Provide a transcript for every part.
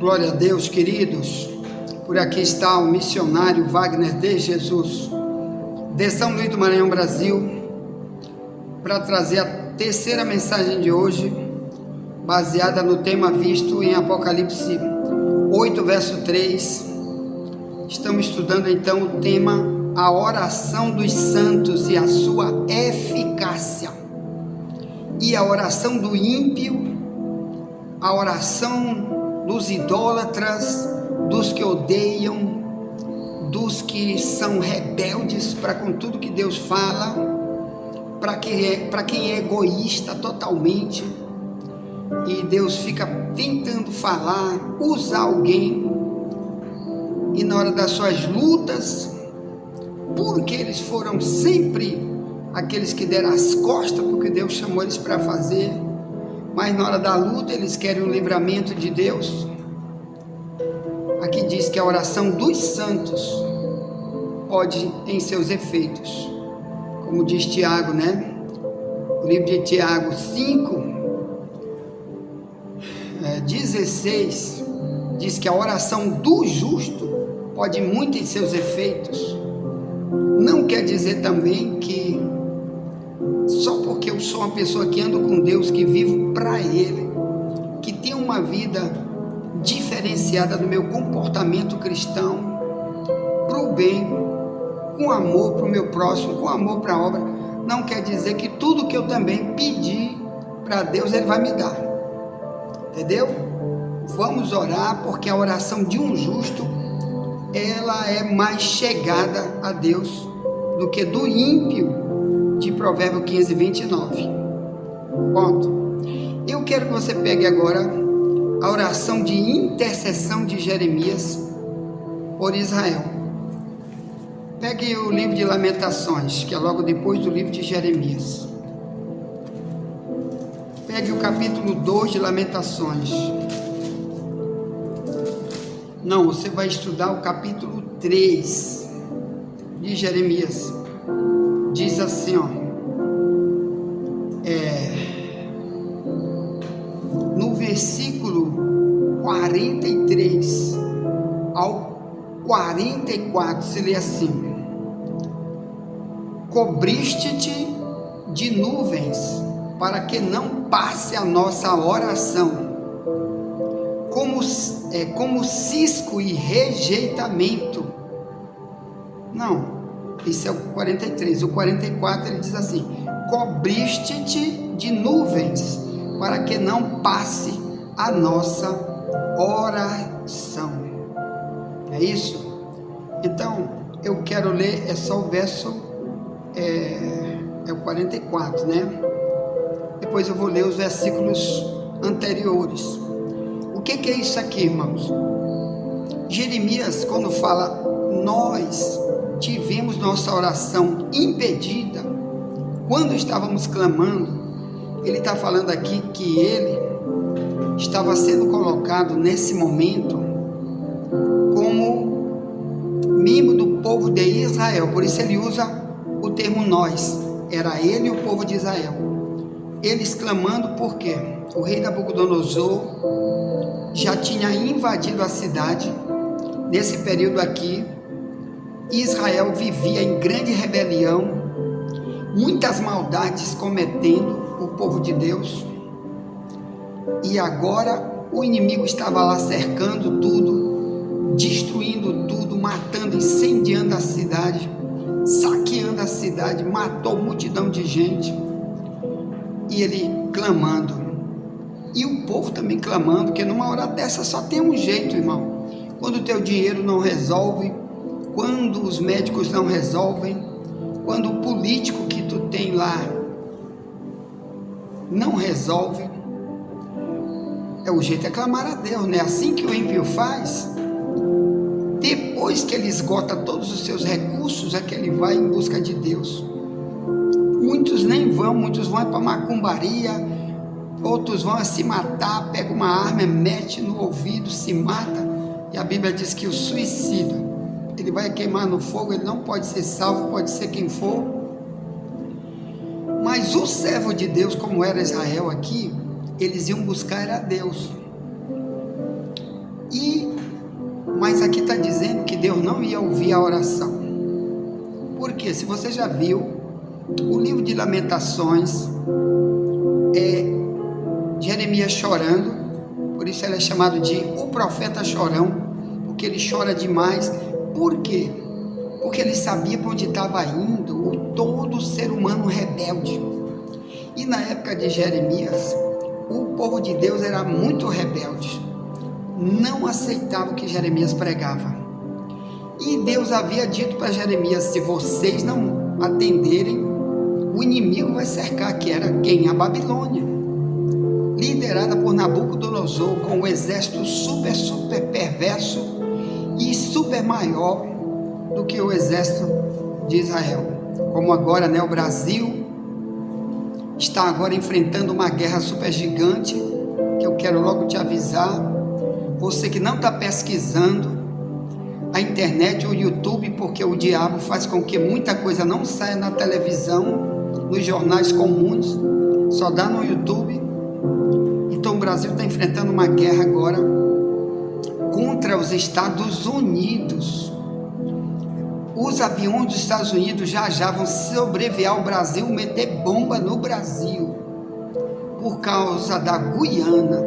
Glória a Deus, queridos. Por aqui está o missionário Wagner de Jesus, de São Luís do Maranhão, Brasil, para trazer a terceira mensagem de hoje, baseada no tema visto em Apocalipse 8, verso 3. Estamos estudando então o tema a oração dos santos e a sua eficácia. E a oração do ímpio, a oração dos idólatras, dos que odeiam, dos que são rebeldes para com tudo que Deus fala, para quem é egoísta totalmente, e Deus fica tentando falar, usar alguém, e na hora das suas lutas, porque eles foram sempre aqueles que deram as costas para o que Deus chamou eles para fazer, mas na hora da luta eles querem o livramento de Deus. Aqui diz que a oração dos santos pode em seus efeitos, como diz Tiago, né? O livro de Tiago 5, 16, diz que a oração do justo pode muito em seus efeitos. Não quer dizer também que só porque eu sou uma pessoa que ando com Deus, que vivo para Ele, que tem uma vida diferenciada do meu comportamento cristão, para o bem, com amor para o meu próximo, com amor para a obra, não quer dizer que tudo que eu também pedir para Deus, Ele vai me dar. Entendeu? Vamos orar, porque a oração de um justo, ela é mais chegada a Deus do que do ímpio, de Provérbios 15, 29. Ponto. Eu quero que você pegue agora a oração de intercessão de Jeremias por Israel. Pegue o livro de Lamentações, que é logo depois do livro de Jeremias. Pegue o capítulo 2 de Lamentações. Não, você vai estudar o capítulo 3 de Jeremias. Diz assim, ó. No versículo 43 ao 44, se lê assim: cobriste-te de nuvens para que não passe a nossa oração, como cisco e rejeitamento. Não, esse é o 43. O 44 ele diz assim: cobriste-te de nuvens para que não passe a nossa oração. É isso? Então, eu quero ler, é só o verso, é o 44, né? Depois eu vou ler os versículos anteriores. O que é isso aqui, irmãos? Jeremias, quando fala, nós tivemos nossa oração impedida, quando estávamos clamando, ele está falando aqui que ele estava sendo colocado nesse momento como membro do povo de Israel, por isso ele usa o termo nós, era ele e o povo de Israel, eles clamando porque o rei Nabucodonosor já tinha invadido a cidade. Nesse período aqui, Israel vivia em grande rebelião, muitas maldades cometendo o povo de Deus, e agora o inimigo estava lá cercando tudo, destruindo tudo, matando, incendiando a cidade, saqueando a cidade, matou multidão de gente, e ele clamando, e o povo também clamando, porque numa hora dessa só tem um jeito, irmão. Quando o teu dinheiro não resolve, quando os médicos não resolvem, quando o político que tu tem lá não resolve, o jeito é clamar a Deus, né? Assim que o ímpio faz, depois que ele esgota todos os seus recursos, é que ele vai em busca de Deus. Muitos nem vão, muitos vão para macumbaria, outros vão a se matar, pega uma arma, mete no ouvido, se mata, e a Bíblia diz que o suicida, ele vai queimar no fogo, ele não pode ser salvo, pode ser quem for. Mas o servo de Deus, como era Israel aqui, eles iam buscar a Deus. E aqui está dizendo que Deus não ia ouvir a oração. Porque se você já viu, o livro de Lamentações é Jeremias chorando, por isso ele é chamado de o profeta chorão, porque ele chora demais. Por quê? Porque ele sabia para onde estava indo, todo ser humano rebelde. E na época de Jeremias, o povo de Deus era muito rebelde, não aceitava o que Jeremias pregava. E Deus havia dito para Jeremias: se vocês não atenderem, o inimigo vai cercar, que era quem? A Babilônia, liderada por Nabucodonosor, com um exército super perverso e super maior do que o exército de Israel. Como agora, né, o Brasil está agora enfrentando uma guerra super gigante, que eu quero logo te avisar, você que não está pesquisando a internet ou o YouTube, porque o diabo faz com que muita coisa não saia na televisão, nos jornais comuns, só dá no YouTube. Então o Brasil está enfrentando uma guerra agora contra os Estados Unidos. Os aviões dos Estados Unidos já vão sobrevoar o Brasil, meter bomba no Brasil, por causa da Guiana,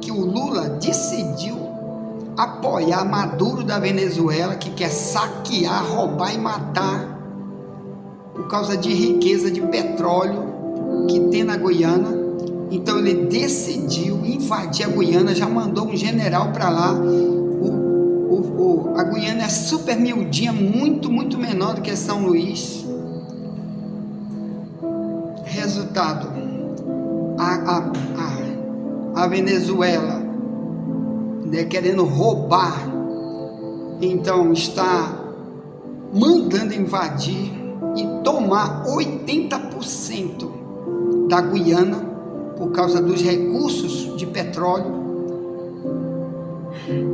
que o Lula decidiu apoiar Maduro da Venezuela, que quer saquear, roubar e matar, por causa de riqueza de petróleo que tem na Guiana. Então ele decidiu invadir a Guiana, já mandou um general para lá. A Guiana é super miudinha, muito menor do que São Luís. Resultado, a Venezuela, né, querendo roubar, então está mandando invadir e tomar 80% da Guiana, por causa dos recursos de petróleo.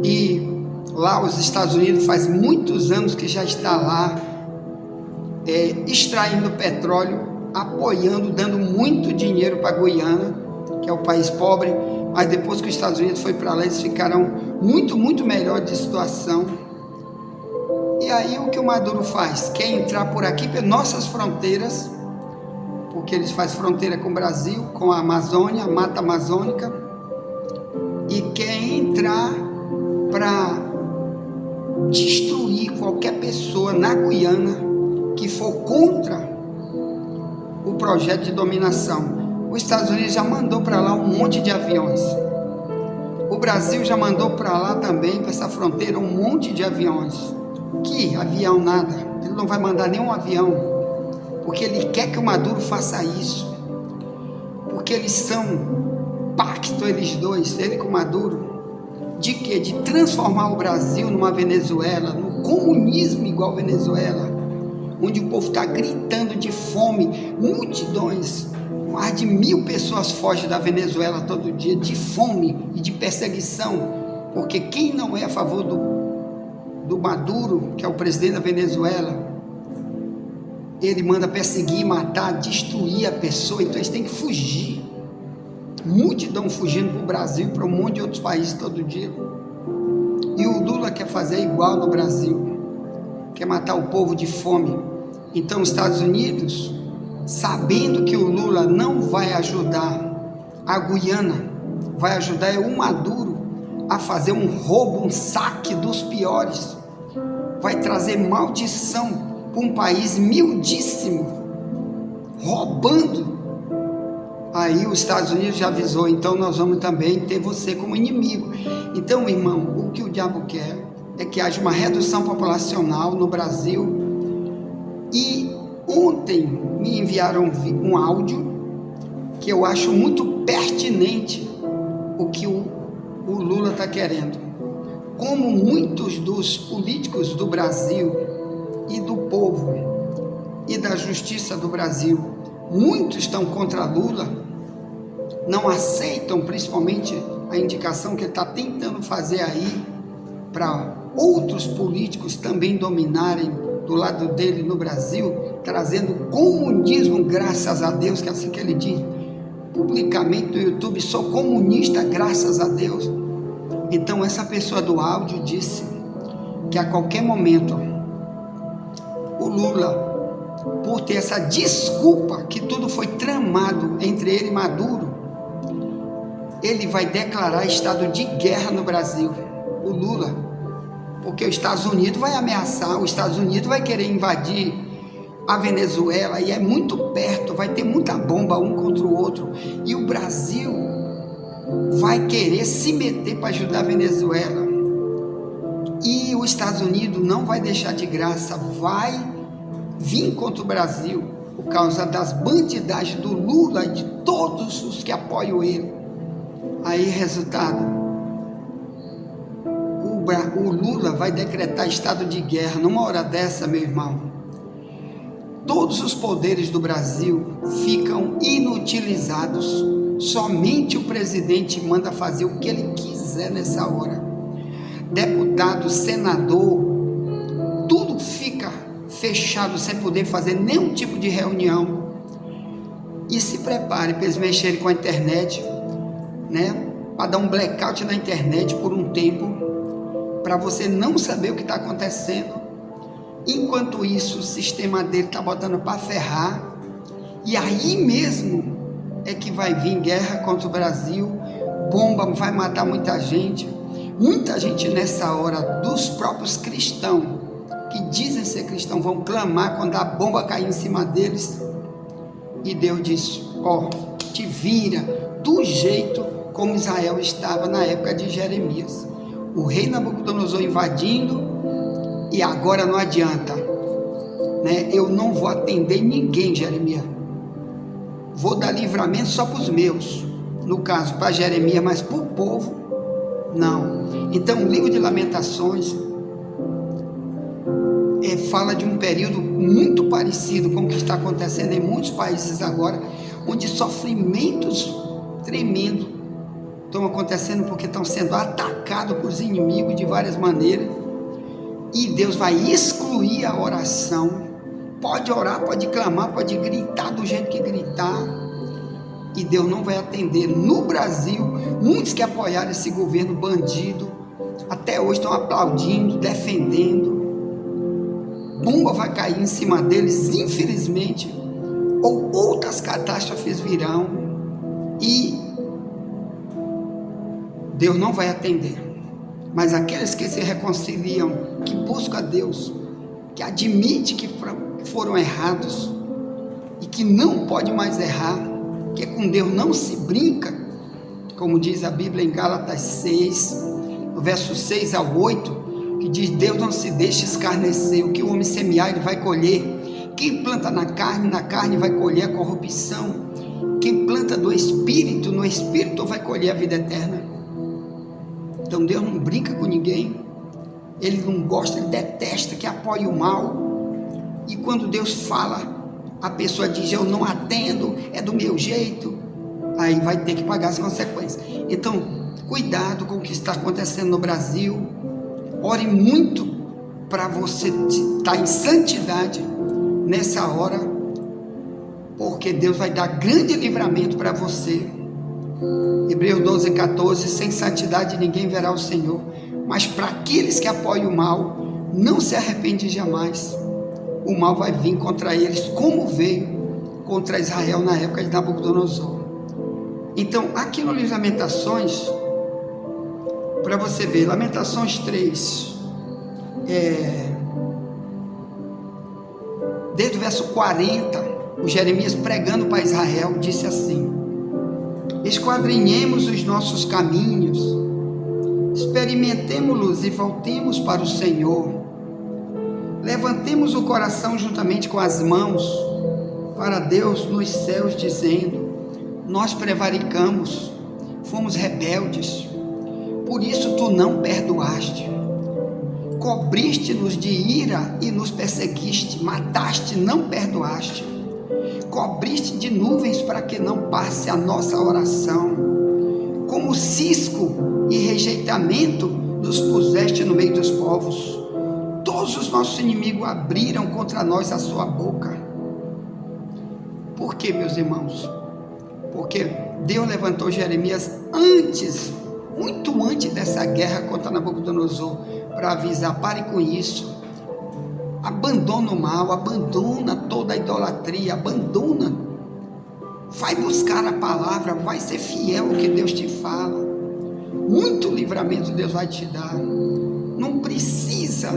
E lá os Estados Unidos faz muitos anos que já está lá extraindo petróleo, apoiando, dando muito dinheiro para a Guiana, que é o país pobre. Mas depois que os Estados Unidos foi para lá, eles ficaram muito melhor de situação. E aí o que o Maduro faz? Quer entrar por aqui pelas nossas fronteiras, porque eles fazem fronteira com o Brasil, com a Amazônia, a Mata Amazônica, e quer entrar para destruir qualquer pessoa na Guiana que for contra o projeto de dominação. Os Estados Unidos já mandou para lá um monte de aviões. O Brasil já mandou para lá também, para essa fronteira, um monte de aviões. Que avião nada, ele não vai mandar nenhum avião, porque ele quer que o Maduro faça isso, porque eles são pacto, eles dois, ele com o Maduro, de quê? De transformar o Brasil numa Venezuela, no comunismo igual Venezuela, onde o povo está gritando de fome, multidões, mais de 1000 pessoas fogem da Venezuela todo dia, de fome e de perseguição, porque quem não é a favor do Maduro, que é o presidente da Venezuela, ele manda perseguir, matar, destruir a pessoa. Então eles têm que fugir, multidão fugindo para o Brasil e para um monte de outros países todo dia. E o Lula quer fazer igual no Brasil, quer matar o povo de fome. Então os Estados Unidos, sabendo que o Lula não vai ajudar a Guiana, vai ajudar o Maduro a fazer um roubo, um saque dos piores, vai trazer maldição para um país miudíssimo, roubando. Aí os Estados Unidos já avisou: então nós vamos também ter você como inimigo. Então, irmão, o que o diabo quer é que haja uma redução populacional no Brasil. E ontem me enviaram um áudio que eu acho muito pertinente o que o Lula está querendo. Como muitos dos políticos do Brasil e do povo e da justiça do Brasil, muitos estão contra Lula, não aceitam principalmente a indicação que ele está tentando fazer aí para outros políticos também dominarem do lado dele no Brasil, trazendo comunismo, graças a Deus, que é assim que ele diz publicamente no YouTube: sou comunista, graças a Deus. Então essa pessoa do áudio disse que a qualquer momento o Lula, por ter essa desculpa que tudo foi tramado entre ele e Maduro, ele vai declarar estado de guerra no Brasil, o Lula, porque os Estados Unidos vai ameaçar, os Estados Unidos vai querer invadir a Venezuela, e é muito perto, vai ter muita bomba um contra o outro, e o Brasil vai querer se meter para ajudar a Venezuela, e os Estados Unidos não vai deixar de graça, vai vir contra o Brasil, por causa das bandidagens do Lula e de todos os que apoiam ele. Aí, resultado, o Lula vai decretar estado de guerra. Numa hora dessa, meu irmão, todos os poderes do Brasil ficam inutilizados. Somente o presidente manda fazer o que ele quiser nessa hora. Deputado, senador, tudo fica fechado, sem poder fazer nenhum tipo de reunião. E se prepare para eles mexerem com a internet, né? Para dar um blackout na internet por um tempo, para você não saber o que está acontecendo. Enquanto isso, o sistema dele está botando para ferrar, e aí mesmo é que vai vir guerra contra o Brasil, bomba vai matar muita gente nessa hora, dos próprios cristãos, que dizem ser cristãos, vão clamar quando a bomba cair em cima deles, e Deus diz, ó, te vira, do jeito como Israel estava na época de Jeremias, o rei Nabucodonosor invadindo, e agora não adianta, né? Eu não vou atender ninguém, Jeremias, vou dar livramento só para os meus, no caso para Jeremias, mas para o povo, não. Então o livro de Lamentações fala de um período muito parecido com o que está acontecendo em muitos países agora, onde sofrimentos tremendos estão acontecendo porque estão sendo atacados por os inimigos de várias maneiras, e Deus vai excluir a oração. Pode orar, pode clamar, pode gritar do jeito que gritar, e Deus não vai atender. No Brasil, muitos que apoiaram esse governo bandido até hoje estão aplaudindo, defendendo. Bomba vai cair em cima deles, infelizmente, ou outras catástrofes virão, e Deus não vai atender. Mas aqueles que se reconciliam, que buscam a Deus, que admitem que foram errados e que não pode mais errar, que com Deus não se brinca, como diz a Bíblia em Gálatas 6, no verso 6 ao 8, que diz, Deus não se deixa escarnecer, o que o homem semear ele vai colher. Quem planta na carne vai colher a corrupção. Quem planta do Espírito, no Espírito vai colher a vida eterna. Então Deus não brinca com ninguém, ele não gosta, ele detesta que apoie o mal, e quando Deus fala, a pessoa diz, eu não atendo, é do meu jeito, aí vai ter que pagar as consequências. Então, cuidado com o que está acontecendo no Brasil, ore muito para você estar em santidade nessa hora, porque Deus vai dar grande livramento para você. Hebreus 12:14, sem santidade ninguém verá o Senhor, mas para aqueles que apoiam o mal, não se arrepende jamais. O mal vai vir contra eles, como veio contra Israel na época de Nabucodonosor. Então, aqui no livro Lamentações, para você ver, Lamentações 3, desde o verso 40, o Jeremias pregando para Israel, disse assim, esquadrinhemos os nossos caminhos, experimentemo-los e voltemos para o Senhor, levantemos o coração juntamente com as mãos para Deus nos céus, dizendo, nós prevaricamos, fomos rebeldes, por isso tu não perdoaste, cobriste-nos de ira e nos perseguiste, mataste, não perdoaste, cobriste de nuvens para que não passe a nossa oração, como cisco e rejeitamento nos puseste no meio dos povos, todos os nossos inimigos abriram contra nós a sua boca. Por quê, meus irmãos? Porque Deus levantou Jeremias antes, muito antes dessa guerra contra Nabucodonosor, para avisar: pare com isso, abandona o mal, abandona toda a idolatria, abandona, vai buscar a palavra, vai ser fiel ao que Deus te fala, muito livramento Deus vai te dar. Não precisa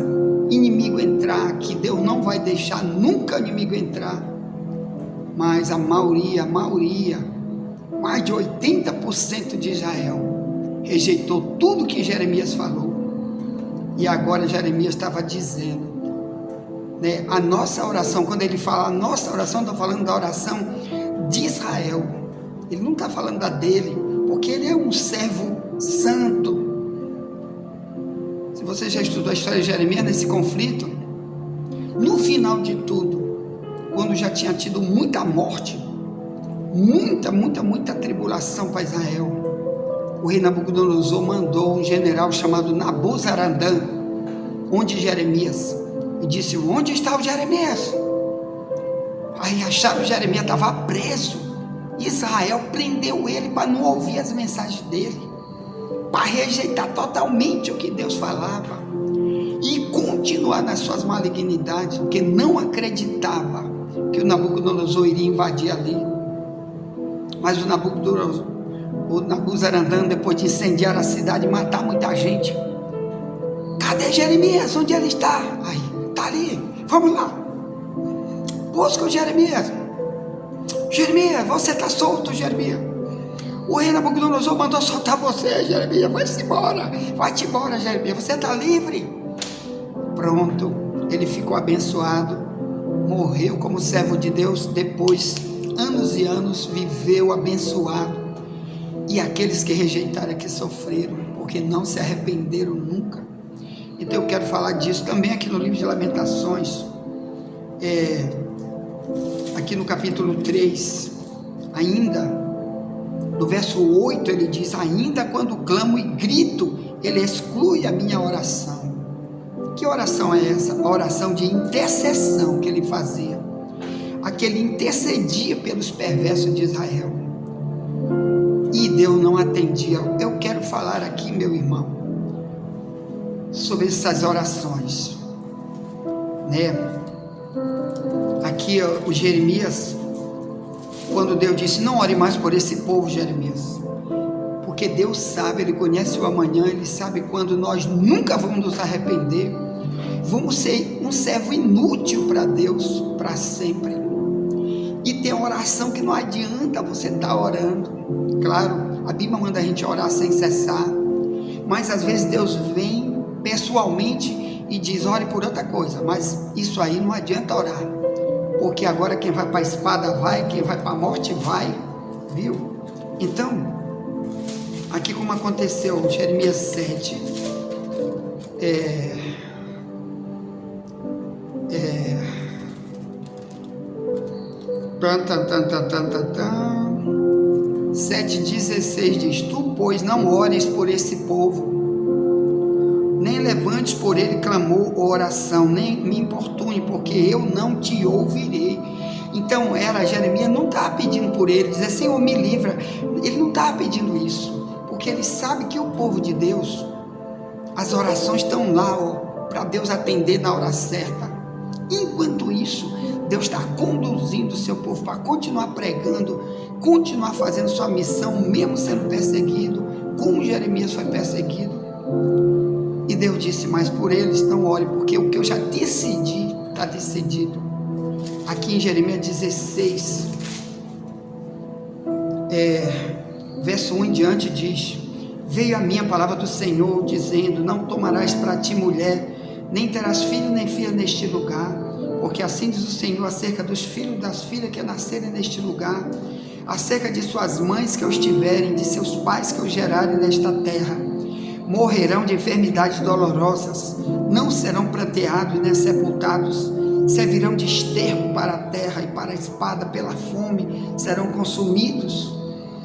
inimigo entrar, que Deus não vai deixar nunca inimigo entrar, mas a maioria, mais de 80% de Israel rejeitou tudo que Jeremias falou. E agora Jeremias estava dizendo, né, a nossa oração, quando ele fala a nossa oração, está falando da oração de Israel, ele não está falando da dele, porque ele é um servo santo. Se você já estudou a história de Jeremias nesse conflito, no final de tudo, quando já tinha tido muita morte, muita tribulação para Israel, o rei Nabucodonosor mandou um general chamado Nabuzaradan onde Jeremias, e disse: onde está o Jeremias? Aí acharam que Jeremias estava preso. Israel prendeu ele para não ouvir as mensagens dele, para rejeitar totalmente o que Deus falava e continuar nas suas malignidades, porque não acreditava que o Nabucodonosor iria invadir ali. Mas o Nabuzaradan, depois de incendiar a cidade e matar muita gente: cadê Jeremias? Onde ele está? Aí, está ali, vamos lá, busca o Jeremias. Jeremias, você está solto, Jeremias. O rei Nabucodonosor mandou soltar você, Jeremias. Vai-se embora, vai-te embora, Jeremias, você está livre. Pronto, ele ficou abençoado, morreu como servo de Deus. Depois, anos e anos, viveu abençoado. E aqueles que rejeitaram é que sofreram, porque não se arrependeram nunca. Então eu quero falar disso também aqui no livro de Lamentações, aqui no capítulo 3, ainda, no verso 8, ele diz: ainda quando clamo e grito, ele exclui a minha oração. Que oração é essa? A oração de intercessão que ele fazia, aquele intercedia pelos perversos de Israel, e Deus não atendia. Eu quero falar aqui, meu irmão, sobre essas orações, né? Aqui o Jeremias, quando Deus disse: não ore mais por esse povo, Jeremias, porque Deus sabe, Ele conhece o amanhã, Ele sabe quando nós nunca vamos nos arrepender, vamos ser um servo inútil para Deus para sempre. E tem oração que não adianta você estar orando. Claro, a Bíblia manda a gente orar sem cessar, mas às vezes Deus vem pessoalmente e diz: ore por outra coisa, mas isso aí não adianta orar, porque agora quem vai para a espada vai, quem vai para a morte vai, viu? Então, aqui como aconteceu em Jeremias 7, tan, 7,16 diz: tu, pois, não ores por esse povo, nem levantes por ele clamor ou oração, nem me importune, porque eu não te ouvirei. Então Jeremias não estava pedindo por ele, dizer: Senhor, me livra. Ele não estava pedindo isso, porque ele sabe que o povo de Deus, as orações estão lá para Deus atender na hora certa. Enquanto isso, Deus está conduzindo o seu povo para continuar pregando, continuar fazendo sua missão, mesmo sendo perseguido, como Jeremias foi perseguido. E Deus disse: mas por eles não ore, porque o que eu já decidi, está decidido. Aqui em Jeremias 16, verso 1 em diante diz: veio a mim a palavra do Senhor, dizendo: não tomarás para ti mulher, nem terás filho nem filha neste lugar, porque assim diz o Senhor acerca dos filhos e das filhas que nascerem neste lugar, acerca de suas mães que os tiverem, de seus pais que os gerarem nesta terra. Morrerão de enfermidades dolorosas, não serão pranteados nem sepultados, servirão de esterco para a terra e para a espada pela fome, serão consumidos.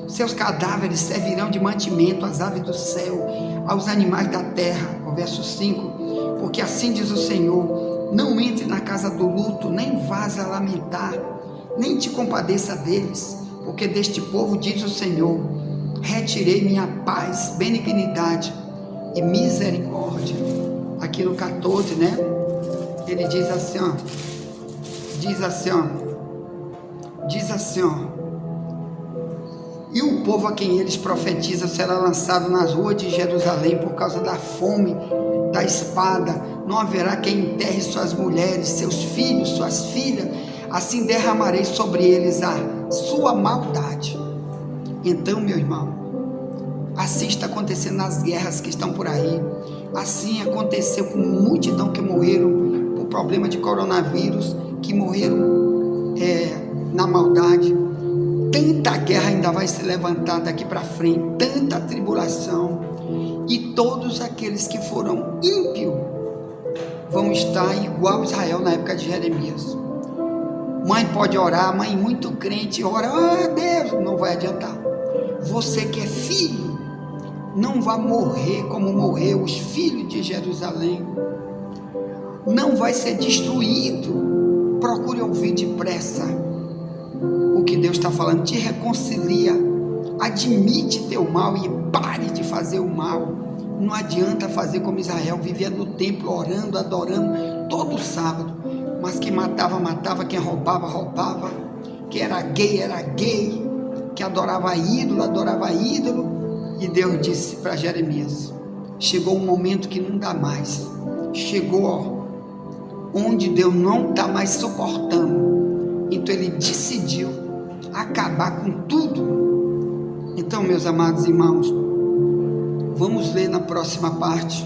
Seus cadáveres servirão de mantimento às aves do céu, aos animais da terra. O verso 5, porque assim diz o Senhor: não entre na casa do luto, nem vás a lamentar, nem te compadeça deles, porque deste povo diz o Senhor: retirei minha paz, benignidade e misericórdia. aqui no 14, né? Ele diz assim, ó. E o povo a quem eles profetizam será lançado nas ruas de Jerusalém por causa da fome, da espada. Não haverá quem enterre suas mulheres, seus filhos, suas filhas. Assim derramarei sobre eles a sua maldade. Então, meu irmão, assim está acontecendo nas guerras que estão por aí. Assim aconteceu com multidão que morreram por problema de coronavírus, que morreram na maldade. Tanta guerra ainda vai se levantar daqui para frente, tanta tribulação, e todos aqueles que foram ímpios vão estar igual Israel na época de Jeremias. Mãe pode orar, mãe muito crente ora, Deus, não vai adiantar. Você que é filho, não vai morrer como morreu os filhos de Jerusalém, não vai ser destruído. Procure ouvir depressa o que Deus está falando, te reconcilia, admite teu mal e pare de fazer o mal. Não adianta fazer como Israel, vivia no templo orando, adorando todo sábado, mas quem matava, quem roubava, quem era gay, que adorava ídolo, e Deus disse para Jeremias, chegou um momento que não dá mais, chegou onde Deus não está mais suportando, então ele decidiu acabar com tudo. Então, meus amados irmãos, vamos ler na próxima parte.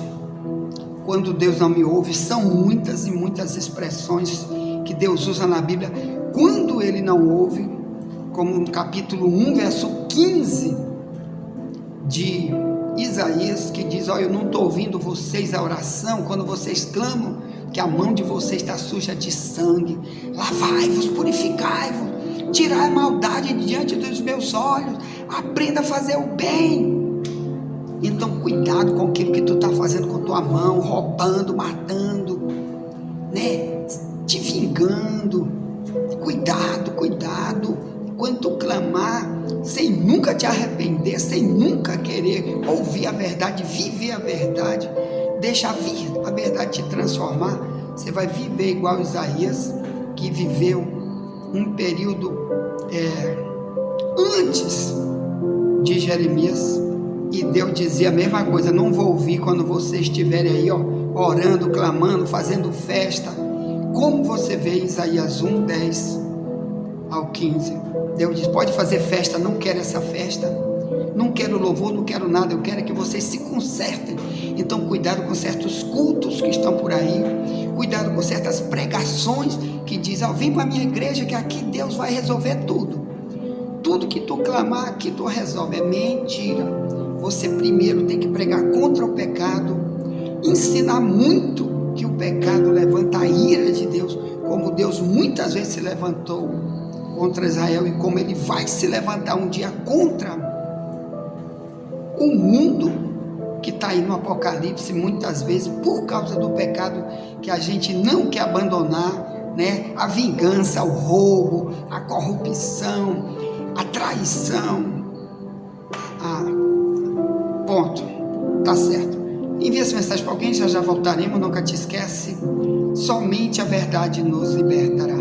Quando Deus não me ouve, são muitas e muitas expressões que Deus usa na Bíblia. Quando Ele não ouve, como no capítulo 1, verso 15 de Isaías, que diz, eu não estou ouvindo vocês a oração, quando vocês clamam, que a mão de vocês está suja de sangue, lavai-vos, purificai-vos, tirai a maldade diante dos meus olhos, aprenda a fazer o bem. Então cuidado com aquilo que tu está fazendo com tua mão, roubando, matando, né? Te vingando. Cuidado. Quando tu clamar, sem nunca te arrepender, sem nunca querer ouvir a verdade, viver a verdade, deixa a verdade te transformar, você vai viver igual Isaías, que viveu um período antes de Jeremias, e Deus dizia a mesma coisa, não vou ouvir quando vocês estiverem aí, orando, clamando, fazendo festa, como você vê em Isaías 1, 10 ao 15, Deus diz, pode fazer festa, não quero essa festa, não quero louvor, não quero nada, eu quero que vocês se consertem. Então cuidado com certos cultos que estão por aí, cuidado com certas pregações que dizem, vem para a minha igreja que aqui Deus vai resolver tudo que tu clamar aqui tu resolve. É mentira. Você primeiro tem que pregar contra o pecado, ensinar muito que o pecado levanta a ira de Deus, como Deus muitas vezes se levantou contra Israel e como ele vai se levantar um dia contra o mundo que está aí no Apocalipse, muitas vezes por causa do pecado que a gente não quer abandonar, né? A vingança, o roubo, a corrupção, a traição. Ponto, tá certo. Envia essa mensagem para alguém, já voltaremos, nunca te esquece. Somente a verdade nos libertará.